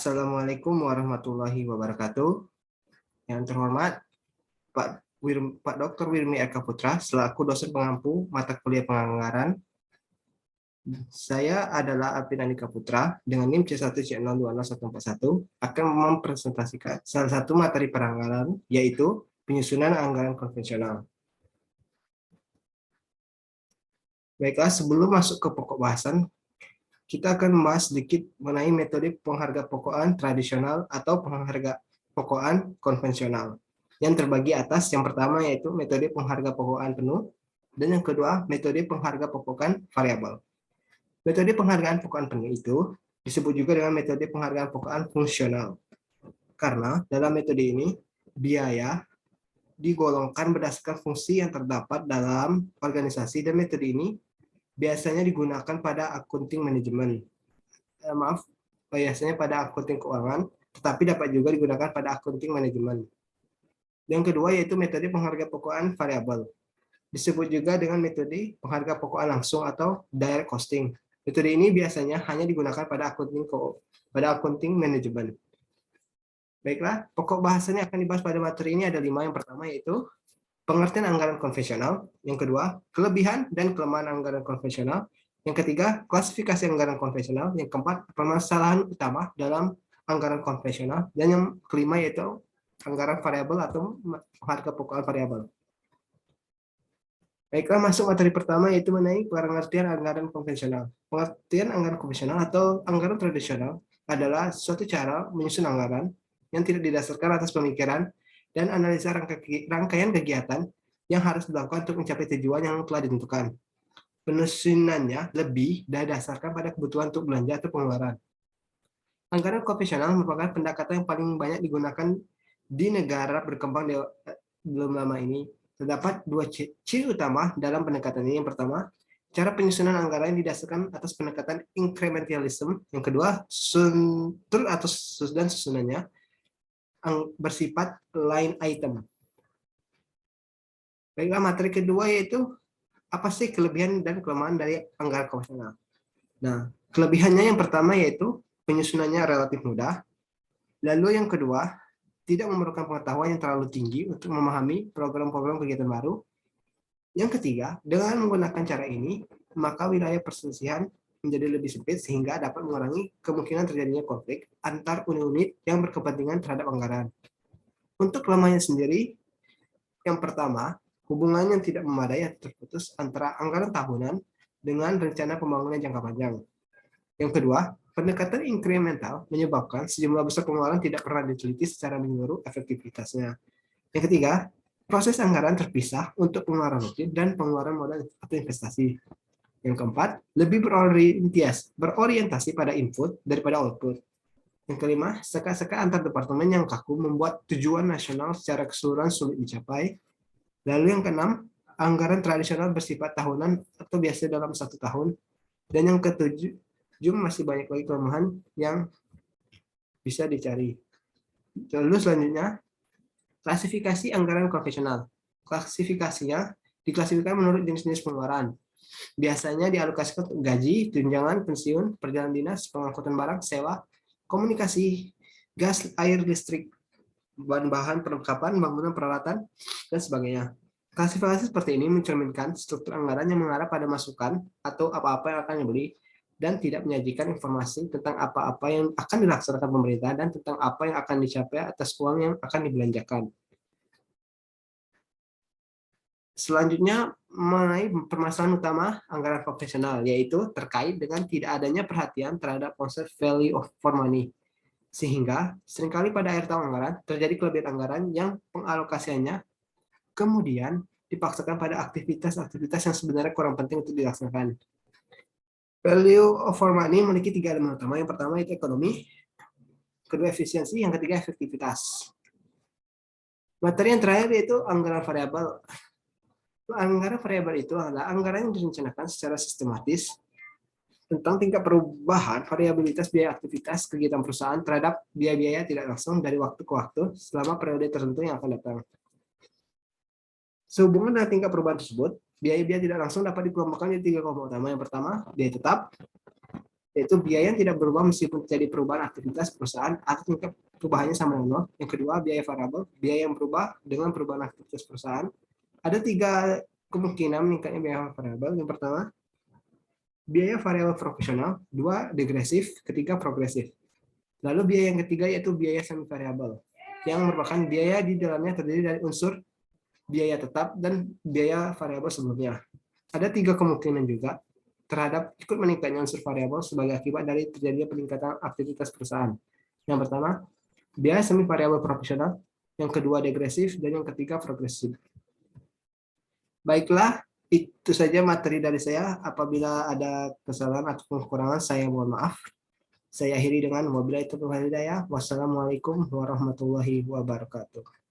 Assalamualaikum warahmatullahi wabarakatuh. Yang terhormat Pak Dr. Wirmi Eka Putra selaku dosen pengampu mata kuliah penganggaran. Saya adalah Alvin Andika Putra dengan NIM C1C020141 akan mempresentasikan salah satu materi peranggaran, yaitu penyusunan anggaran konvensional. Baiklah, sebelum masuk ke pokok bahasan, kita akan membahas sedikit mengenai metode pengharga-pokokan tradisional atau pengharga-pokokan konvensional. Yang terbagi atas, yang pertama yaitu metode pengharga-pokokan penuh, dan yang kedua metode pengharga-pokokan variabel. Metode penghargaan pokokan penuh itu disebut juga dengan metode penghargaan pokokan fungsional. Karena dalam metode ini, biaya digolongkan berdasarkan fungsi yang terdapat dalam organisasi, dan metode ini biasanya digunakan pada akunting manajemen. Biasanya pada akunting keuangan, tetapi dapat juga digunakan pada akunting manajemen. Yang kedua yaitu metode pengharga pokokan variabel. Disebut juga dengan metode pengharga pokokan langsung atau direct costing. Metode ini biasanya hanya digunakan pada akunting manajemen. Baiklah, pokok bahasannya akan dibahas pada materi ini ada 5. Yang pertama yaitu pengertian anggaran konvensional, yang kedua, kelebihan dan kelemahan anggaran konvensional, yang ketiga, klasifikasi anggaran konvensional, yang keempat, permasalahan utama dalam anggaran konvensional, dan yang kelima yaitu anggaran variabel atau harga pokokan variabel. Baiklah, masuk materi pertama yaitu mengenai pengertian anggaran konvensional. Pengertian anggaran konvensional atau anggaran tradisional adalah suatu cara menyusun anggaran yang tidak didasarkan atas pemikiran dan analisa rangkaian kegiatan yang harus dilakukan untuk mencapai tujuan yang telah ditentukan. Penyusunannya lebih didasarkan pada kebutuhan untuk belanja atau pengeluaran. Anggaran konvensional merupakan pendekatan yang paling banyak digunakan di negara berkembang belum lama ini. Terdapat 2 ciri utama dalam pendekatan ini. Yang pertama, cara penyusunan anggaran yang didasarkan atas pendekatan incrementalism. Yang kedua, struktur atau dan susunannya bersifat line item. Baiklah, materi kedua yaitu apa sih kelebihan dan kelemahan dari anggaran konvensional. Nah, kelebihannya yang pertama yaitu penyusunannya relatif mudah. Lalu yang kedua, tidak memerlukan pengetahuan yang terlalu tinggi untuk memahami program-program kegiatan baru. Yang ketiga, dengan menggunakan cara ini, maka wilayah perselisihan menjadi lebih sempit sehingga dapat mengurangi kemungkinan terjadinya konflik antar unit-unit yang berkepentingan terhadap anggaran. Untuk kelemahannya sendiri, yang pertama, hubungan yang tidak memadai atau terputus antara anggaran tahunan dengan rencana pembangunan jangka panjang. Yang kedua, pendekatan inkremental menyebabkan sejumlah besar pengeluaran tidak pernah diteliti secara menyeluruh efektivitasnya. Yang ketiga, proses anggaran terpisah untuk pengeluaran rutin dan pengeluaran modal atau investasi. Yang keempat, lebih berorientasi pada input daripada output. Yang kelima, seka-seka antar departemen yang kaku membuat tujuan nasional secara keseluruhan sulit dicapai. Lalu yang keenam, anggaran tradisional bersifat tahunan atau biasa dalam 1 tahun. Dan yang ketujuh, masih banyak lagi kelemahan yang bisa dicari. Lalu selanjutnya, klasifikasi anggaran konvensional. Klasifikasinya diklasifikasikan menurut jenis-jenis pengeluaran. Biasanya dialokasikan untuk gaji, tunjangan, pensiun, perjalanan dinas, pengangkutan barang, sewa, komunikasi, gas, air, listrik, bahan-bahan perlengkapan, bangunan, peralatan, dan sebagainya. Klasifikasi seperti ini mencerminkan struktur anggaran yang mengarah pada masukan atau apa-apa yang akan dibeli dan tidak menyajikan informasi tentang apa-apa yang akan dilaksanakan pemerintah dan tentang apa yang akan dicapai atas uang yang akan dibelanjakan. Selanjutnya, mengenai permasalahan utama anggaran konvensional, yaitu terkait dengan tidak adanya perhatian terhadap konsep value for money. Sehingga seringkali pada akhir tahun anggaran terjadi kelebihan anggaran yang pengalokasiannya kemudian dipaksakan pada aktivitas-aktivitas yang sebenarnya kurang penting untuk dilaksanakan. Value for money memiliki 3 elemen utama. Yang pertama itu ekonomi, kedua efisiensi, yang ketiga efektivitas. Materi yang terakhir yaitu anggaran variabel. Anggaran variabel itu adalah anggaran yang direncanakan secara sistematis tentang tingkat perubahan variabilitas biaya aktivitas kegiatan perusahaan terhadap biaya-biaya tidak langsung dari waktu ke waktu selama periode tertentu yang akan datang. Sehubungan dengan tingkat perubahan tersebut, biaya-biaya tidak langsung dapat dikelompokkan menjadi 3 kelompok utama. Yang pertama, biaya tetap. yaitu biaya yang tidak berubah meskipun terjadi perubahan aktivitas perusahaan atau tingkat perubahannya sama dengan nol. Yang kedua, biaya variabel, biaya yang berubah dengan perubahan aktivitas perusahaan. Ada 3 kemungkinan meningkatnya biaya variabel. Yang pertama, biaya variabel proporsional, 2 degresif, ketiga progresif. Lalu biaya yang ketiga yaitu biaya semi variabel, yang merupakan biaya di dalamnya terdiri dari unsur biaya tetap dan biaya variabel sebelumnya. Ada 3 kemungkinan juga terhadap ikut meningkatnya unsur variabel sebagai akibat dari terjadinya peningkatan aktivitas perusahaan. Yang pertama, biaya semi variabel proporsional, yang kedua degresif, dan yang ketiga progresif. Baiklah, itu saja materi dari saya. Apabila ada kesalahan atau kekurangan, saya mohon maaf. Saya akhiri dengan wabillahi taufiq wal hidayah. Wassalamualaikum warahmatullahi wabarakatuh.